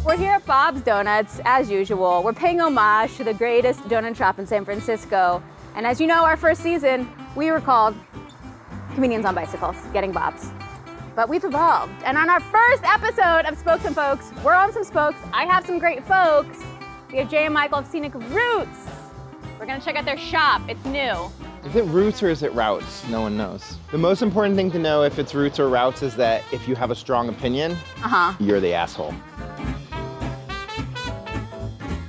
We're here at Bob's Donuts, as usual. We're paying homage to the greatest donut shop in San Francisco. And as you know, our first season, we were called Comedians on Bicycles, Getting Bobs. But we've evolved. And on our first episode of Spokes and Folks, we're on some spokes. I have some great folks. We have Jay and Michael of Scenic Routes. We're gonna check out their shop. It's new. Is it Routes or is it Routes? No one knows. The most important thing to know if it's Routes or Routes is that if you have a strong opinion, you're the asshole.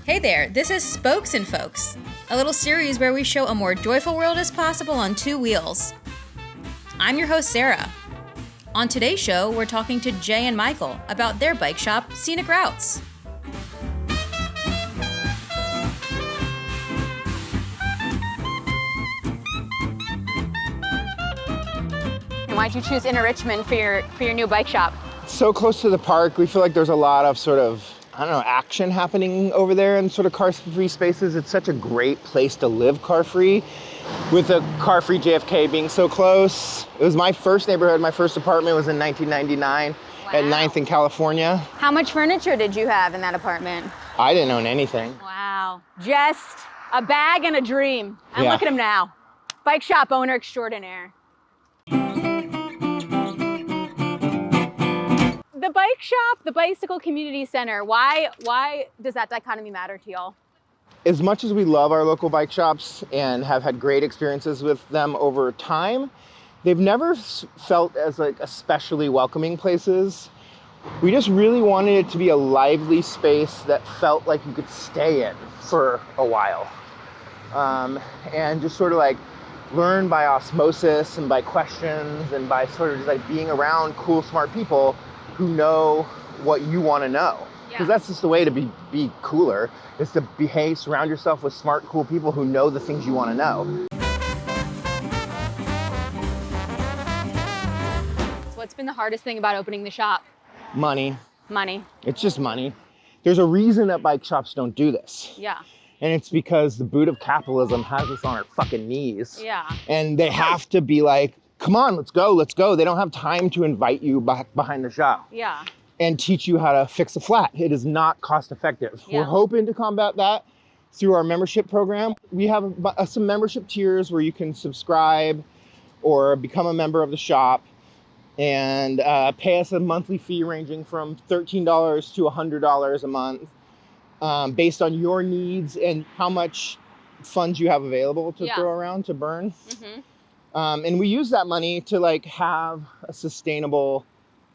Hey there, this is Spokes and Folks, a little series where we show a more joyful world as possible on two wheels. I'm your host, Sarah. On today's show, we're talking to Jay and Michael about their bike shop, Scenic Routes. And why'd you choose Inner Richmond for your new bike shop? So close to the park, we feel like there's a lot of sort of, action happening over there in sort of car-free spaces. It's such a great place to live car-free, with the car-free JFK being so close. It was my first neighborhood. My first apartment was in 1999 at 9th in California. How much furniture did you have in that apartment? I didn't own anything. Wow, just a bag and a dream. And look at him now, bike shop owner extraordinaire. The bike shop, the bicycle community center, why does that dichotomy matter to y'all? As much as we love our local bike shops and have had great experiences with them over time, they've never felt as like especially welcoming places. We just really wanted it to be a lively space that felt like you could stay in for a while. And just sort of like learn by osmosis and by questions and by sort of just like being around cool, smart people who know what you want to know. Because that's just the way to be cooler, is to surround yourself with smart, cool people who know the things you want to know. So what's been the hardest thing about opening the shop? Money. Money. It's just money. There's a reason that bike shops don't do this. Yeah. And it's because the boot of capitalism has us on our fucking knees. Yeah. And they have to be like, come on, let's go, let's go. They don't have time to invite you back behind the shop. Yeah. And teach you how to fix a flat. It is not cost effective. Yeah. We're hoping to combat that through our membership program. We have some membership tiers where you can subscribe or become a member of the shop and pay us a monthly fee ranging from $13 to $100 a month based on your needs and how much funds you have available to throw around to burn. Mm-hmm. And we use that money to like have a sustainable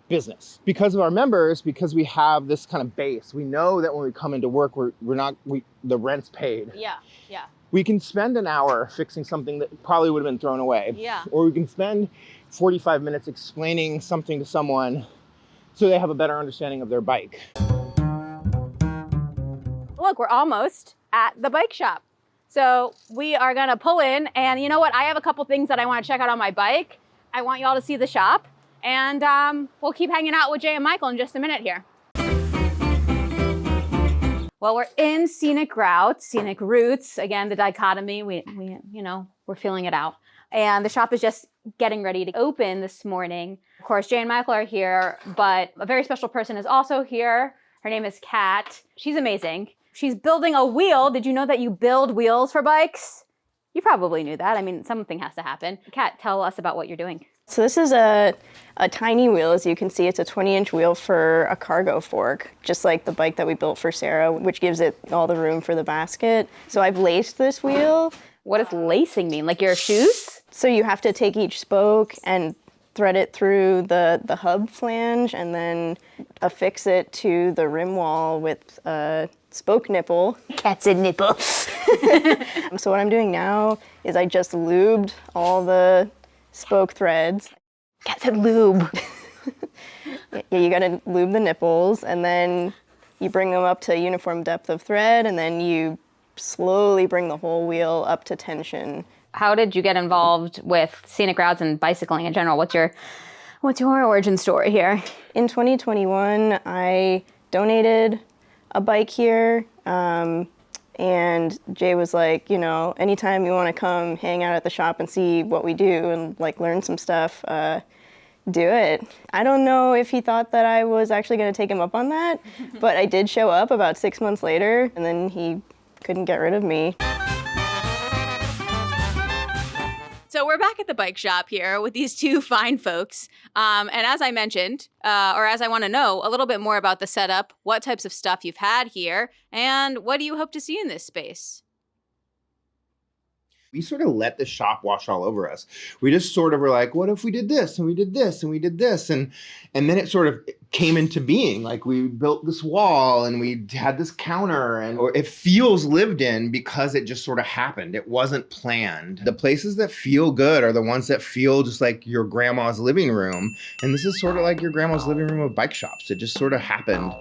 business because of our members, because we have this kind of base. We know that when we come into work, the rent's paid. Yeah, yeah. We can spend an hour fixing something that probably would have been thrown away. Yeah. Or we can spend 45 minutes explaining something to someone so they have a better understanding of their bike. Look, we're almost at the bike shop. So we are gonna pull in, and you know what? I have a couple things that I wanna check out on my bike. I want y'all to see the shop, and we'll keep hanging out with Jay and Michael in just a minute here. Well, we're in Scenic Routes, Scenic Routes. Again, the dichotomy, we're feeling it out. And the shop is just getting ready to open this morning. Of course, Jay and Michael are here, but a very special person is also here. Her name is Kat. She's amazing. She's building a wheel. Did you know that you build wheels for bikes? You probably knew that. I mean, something has to happen. Kat, tell us about what you're doing. So this is a tiny wheel. As you can see, it's a 20-inch wheel for a cargo fork, just like the bike that we built for Sarah, which gives it all the room for the basket. So I've laced this wheel. What does lacing mean? Like your shoes? So you have to take each spoke and thread it through the hub flange and then affix it to the rim wall with a spoke nipple. Cats and nipples. So what I'm doing now is I just lubed all the spoke threads. Cats and lube. Yeah, you gotta lube the nipples and then you bring them up to a uniform depth of thread and then you slowly bring the whole wheel up to tension. How did you get involved with Scenic Routes and bicycling in general? What's your origin story here? In 2021, I donated a bike here, and Jay was like, anytime you want to come hang out at the shop and see what we do and like learn some stuff, do it. I don't know if he thought that I was actually going to take him up on that, but I did show up about 6 months later, and then he couldn't get rid of me. So we're back at the bike shop here with these two fine folks. And as I mentioned, or as I want to know a little bit more about the setup, what types of stuff you've had here, and what do you hope to see in this space? We sort of let the shop wash all over us. We just sort of were like, what if we did this and we did this and we did this? And then it sort of came into being. Like we built this wall and we had this counter, and or it feels lived in because it just sort of happened. It wasn't planned. The places that feel good are the ones that feel just like your grandma's living room. And this is sort of like your grandma's living room of bike shops. It just sort of happened.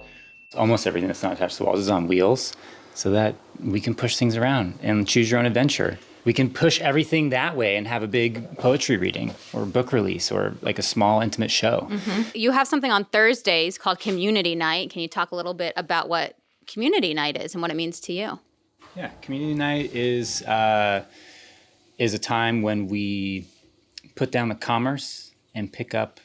Almost everything that's not attached to the walls is on wheels so that we can push things around and choose your own adventure. We can push everything that way and have a big poetry reading or book release or like a small intimate show. Mm-hmm. You have something on Thursdays called Community Night. Can you talk a little bit about what Community Night is and what it means to you? Yeah, Community Night is a time when we put down the commerce and pick up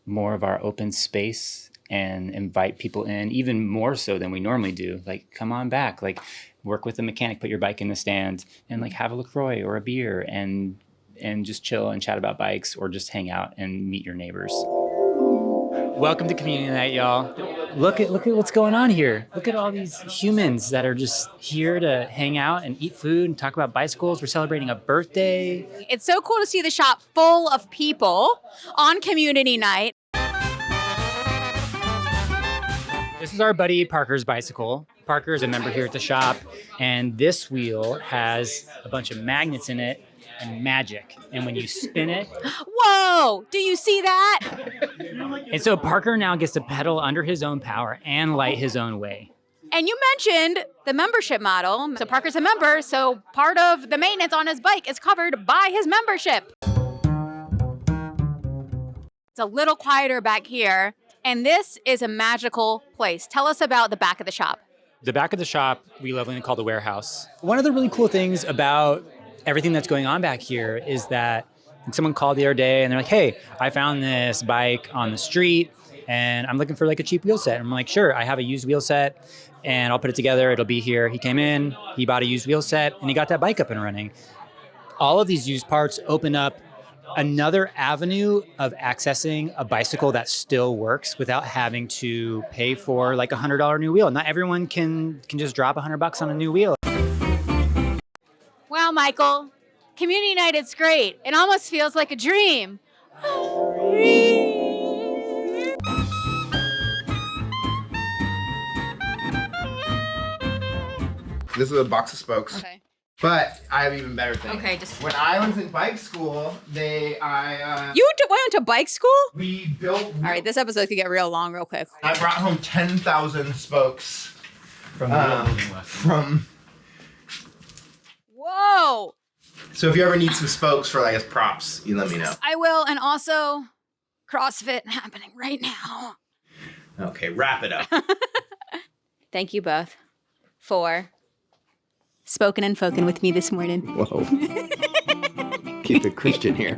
more of our open space and invite people in, even more so than we normally do. Like, come on back. Like, work with the mechanic, put your bike in the stand, and like have a LaCroix or a beer and just chill and chat about bikes or just hang out and meet your neighbors. Welcome to Community Night, y'all. Look at what's going on here. Look at all these humans that are just here to hang out and eat food and talk about bicycles. We're celebrating a birthday. It's so cool to see the shop full of people on Community Night. This is our buddy Parker's bicycle. Parker is a member here at the shop, and this wheel has a bunch of magnets in it and magic. And when you spin it... Whoa! Do you see that? And so Parker now gets to pedal under his own power and light his own way. And you mentioned the membership model. So Parker's a member, so part of the maintenance on his bike is covered by his membership. It's a little quieter back here, and this is a magical place. Tell us about the back of the shop. The back of the shop, we lovingly call the warehouse. One of the really cool things about everything that's going on back here is that someone called the other day and they're like, hey, I found this bike on the street and I'm looking for like a cheap wheel set. And I'm like, sure, I have a used wheel set and I'll put it together. It'll be here. He came in, he bought a used wheel set and he got that bike up and running. All of these used parts open up another avenue of accessing a bicycle that still works without having to pay for like $100 new wheel. Not everyone can just drop $100 on a new wheel. Wow, Michael, Community Night is great. It almost feels like a dream. This is a box of spokes. Okay. But I have even better things. Okay, just... When I was in bike school, You went to bike school? we built. All right, this episode could get real long real quick. I brought home 10,000 spokes from. Whoa! So if you ever need some spokes for like as props, you let me know. I will, and also CrossFit happening right now. Okay, wrap it up. Thank you both for spoken and foken with me this morning. Whoa. Keep it Christian here.